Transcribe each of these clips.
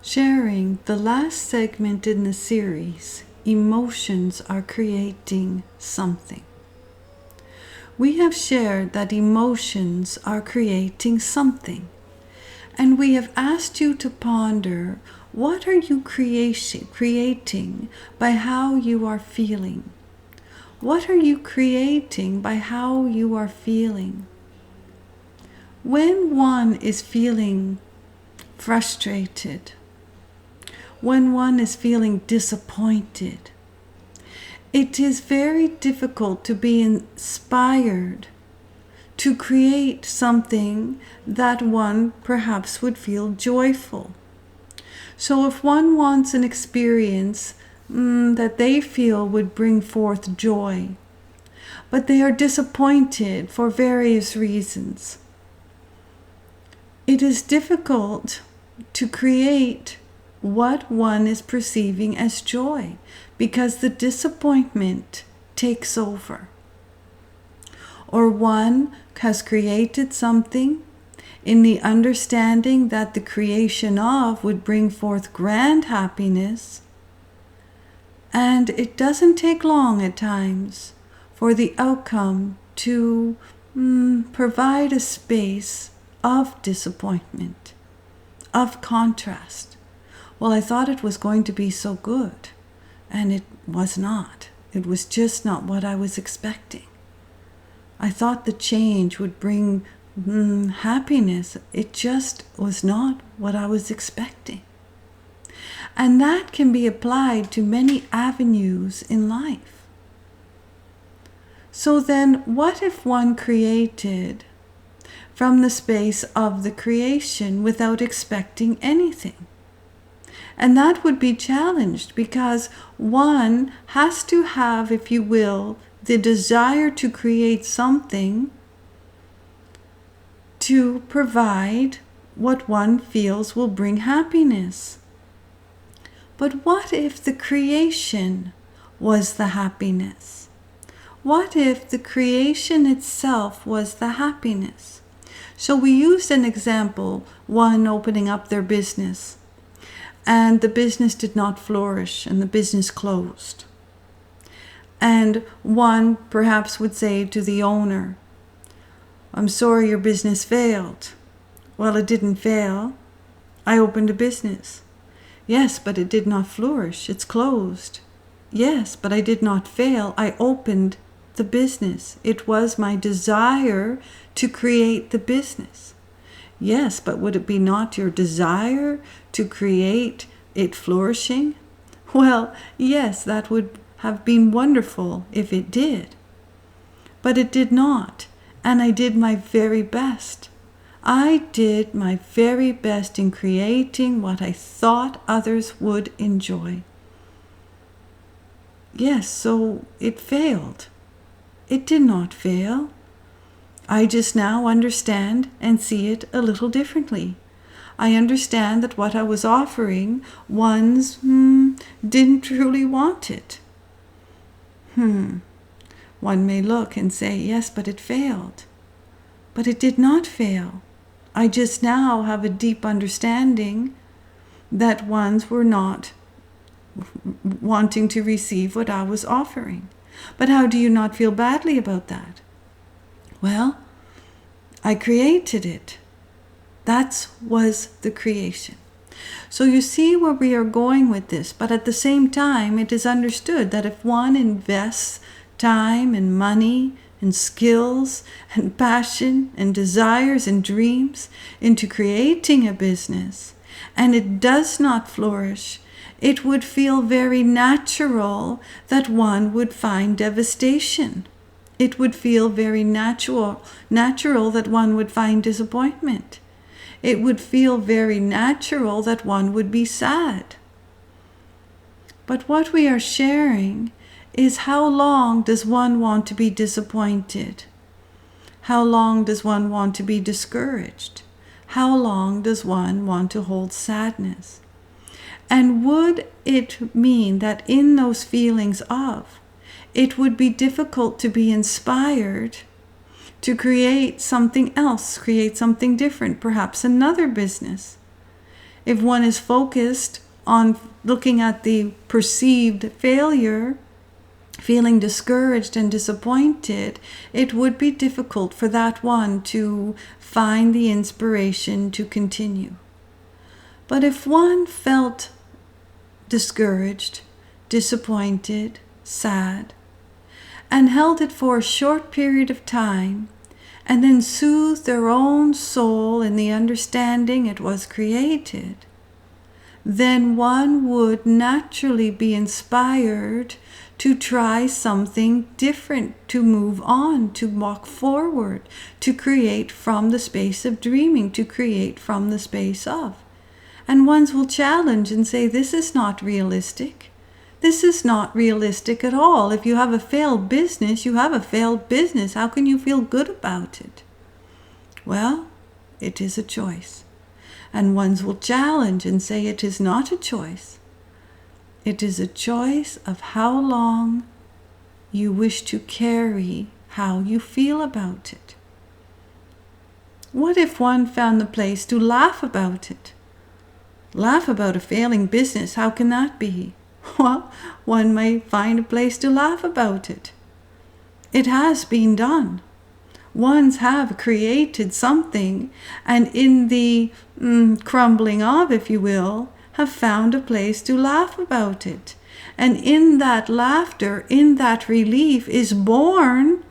sharing the last segment in the series, Emotions Are Creating Something. We have shared that emotions are creating something, and we have asked you to ponder, what are you creating by how you are feeling? What are you creating by how you are feeling? When one is feeling frustrated, when one is feeling disappointed, it is very difficult to be inspired to create something that one perhaps would feel joyful. So if one wants an experience that they feel would bring forth joy, but they are disappointed for various reasons, it is difficult to create what one is perceiving as joy because the disappointment takes over. Or one has created something in the understanding that the creation of would bring forth grand happiness, and it doesn't take long at times for the outcome to provide a space of disappointment, of contrast. Well, I thought it was going to be so good, and it was not. It was just not what I was expecting. I thought the change would bring happiness. It just was not what I was expecting. And that can be applied to many avenues in life. So then, what if one created from the space of the creation without expecting anything? And that would be challenged because one has to have, if you will, the desire to create something to provide what one feels will bring happiness. But what if the creation was the happiness? What if the creation itself was the happiness? So we used an example, one opening up their business, and the business did not flourish and the business closed. And one perhaps would say to the owner, "I'm sorry your business failed." "Well, it didn't fail. I opened a business." "Yes, but it did not flourish. It's closed." "Yes, but I did not fail. I opened the business. It was my desire to create the business." "Yes, but would it be not your desire to create it flourishing?" "Well, yes, that would have been wonderful if it did. But it did not, and I did my very best. I did my very best in creating what I thought others would enjoy." "Yes, so it failed." "It did not fail. I just now understand and see it a little differently. I understand that what I was offering ones didn't truly want it." One may look and say, "Yes, but it failed." But it did not fail. I just now have a deep understanding that ones were not wanting to receive what I was offering. "But how do you not feel badly about that?" "Well, I created it." That was the creation. So you see where we are going with this, but at the same time, it is understood that if one invests time and money and skills and passion and desires and dreams into creating a business, and it does not flourish, it would feel very natural that one would find devastation. It would feel very natural that one would find disappointment. It would feel very natural that one would be sad. But what we are sharing is, how long does one want to be disappointed? How long does one want to be discouraged? How long does one want to hold sadness? And would it mean that in those feelings of, it would be difficult to be inspired to create something else, create something different, perhaps another business? If one is focused on looking at the perceived failure, feeling discouraged and disappointed, it would be difficult for that one to find the inspiration to continue. But if one felt discouraged, disappointed, sad, and held it for a short period of time, and then soothed their own soul in the understanding it was created, then one would naturally be inspired to try something different, to move on, to walk forward, to create from the space of dreaming, to create from the space of. And ones will challenge and say, this is not realistic. This is not realistic at all. If you have a failed business, you have a failed business. How can you feel good about it? Well, it is a choice. And ones will challenge and say it is not a choice. It is a choice of how long you wish to carry how you feel about it. What if one found the place to laugh about it? Laugh about a failing business, how can that be? Well, one might find a place to laugh about it. It has been done. Ones have created something, and in the crumbling of, if you will, have found a place to laugh about it. And in that laughter, in that relief, is born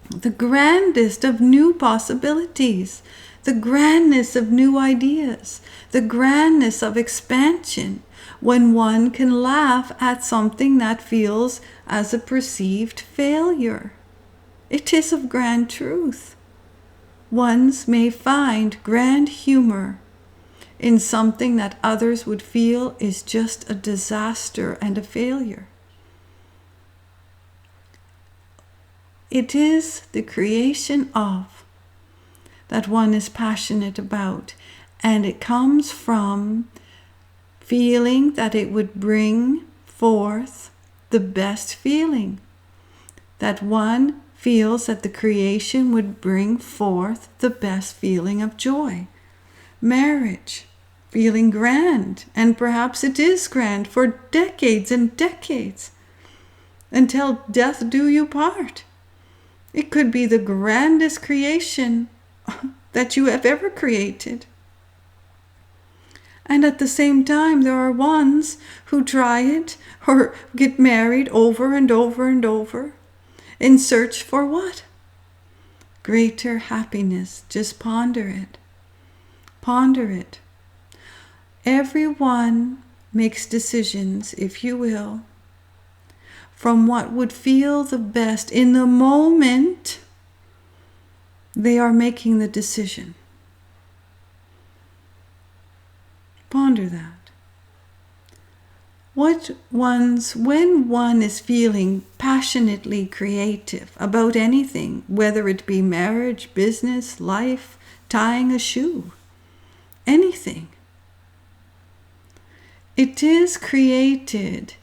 the grandest of new possibilities, the grandness of new ideas, the grandness of expansion, when one can laugh at something that feels as a perceived failure. It is of grand truth. Ones may find grand humor in something that others would feel is just a disaster and a failure. It is the creation of that one is passionate about, and it comes from feeling that it would bring forth the best feeling, that one feels that the creation would bring forth the best feeling of joy. Marriage, feeling grand, and perhaps it is grand for decades and decades, until death do you part. It could be the grandest creation that you have ever created. And at the same time, there are ones who try it or get married over and over and over in search for what? Greater happiness. Just ponder it. Ponder it. Everyone makes decisions, if you will, from what would feel the best in the moment they are making the decision. Ponder that. When one is feeling passionately creative about anything, whether it be marriage, business, life, tying a shoe, anything, it is created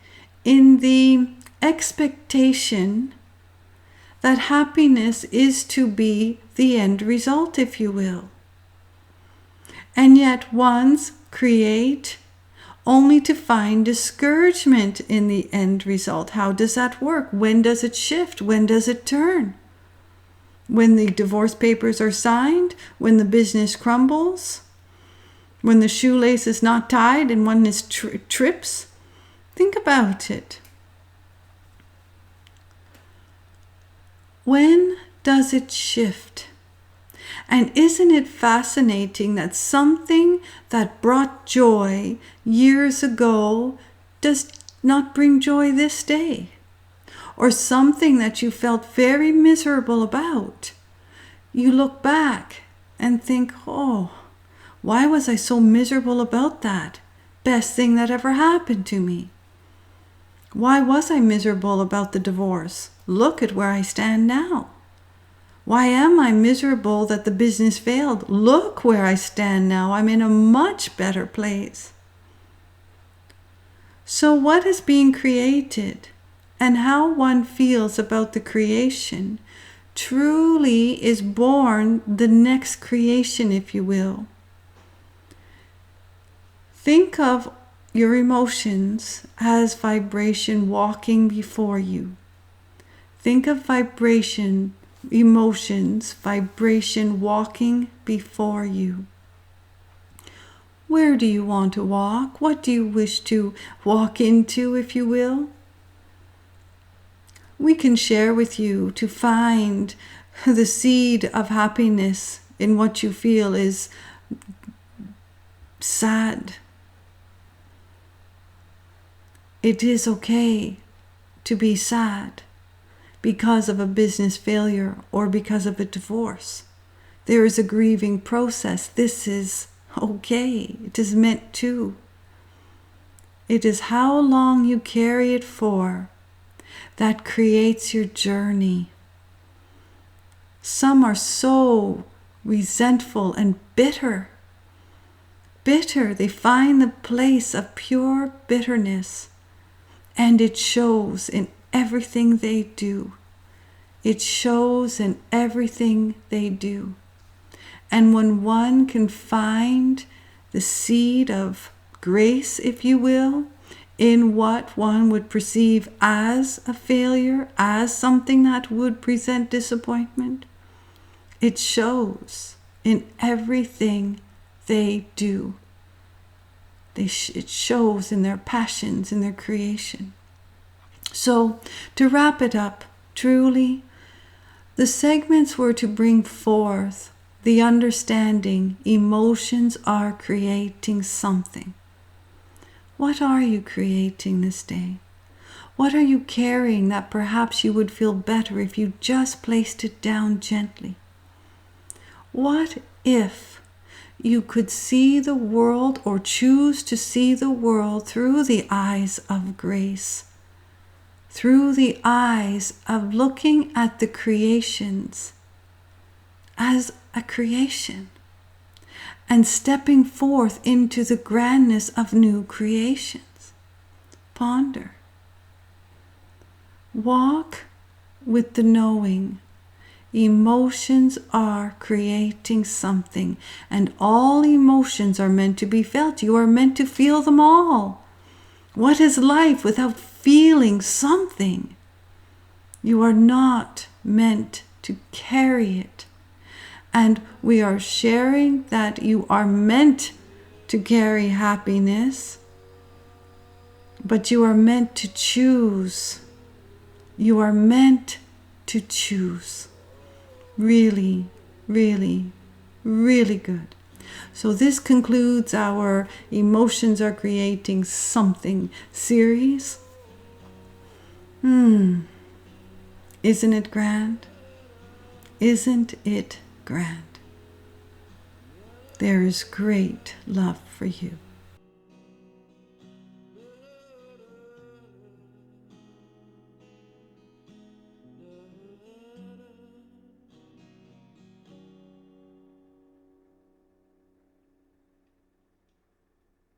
in the expectation that happiness is to be the end result, if you will. And yet ones create only to find discouragement in the end result. How does that work? When does it shift? When does it turn? When the divorce papers are signed? When the business crumbles? When the shoelace is not tied and one is trips? Think about it. When does it shift? And isn't it fascinating that something that brought joy years ago does not bring joy this day? Or something that you felt very miserable about, you look back and think, oh, why was I so miserable about that? Best thing that ever happened to me. Why was I miserable about the divorce? Look at where I stand now. Why am I miserable that the business failed? Look where I stand now. I'm in a much better place. So what is being created and how one feels about the creation truly is born the next creation, if you will. Think of your emotions as vibration walking before you. Think of emotions, vibration walking before you. Where do you want to walk? What do you wish to walk into, if you will? We can share with you to find the seed of happiness in what you feel is sad. It is okay to be sad because of a business failure or because of a divorce. There is a grieving process. This is okay. It is meant to. It is how long you carry it for that creates your journey. Some are so resentful and bitter. They find the place of pure bitterness, and it shows in everything they do. It shows in everything they do. And when one can find the seed of grace, if you will, in what one would perceive as a failure, as something that would present disappointment, it shows in everything they do. It shows in their passions, in their creation. So, to wrap it up, truly, the segments were to bring forth the understanding emotions are creating something. What are you creating this day? What are you carrying that perhaps you would feel better if you just placed it down gently? What if you could see the world or choose to see the world through the eyes of grace, through the eyes of looking at the creations as a creation and stepping forth into the grandness of new creations? Ponder. Walk with the knowing. Emotions are creating something, and all emotions are meant to be felt. You are meant to feel them all. What is life without feeling something? You are not meant to carry it. And we are sharing that you are meant to carry happiness, but you are meant to choose. You are meant to choose. Really, really, really good. So this concludes our Emotions Are Creating Something series. Isn't it grand? Isn't it grand? There is great love for you.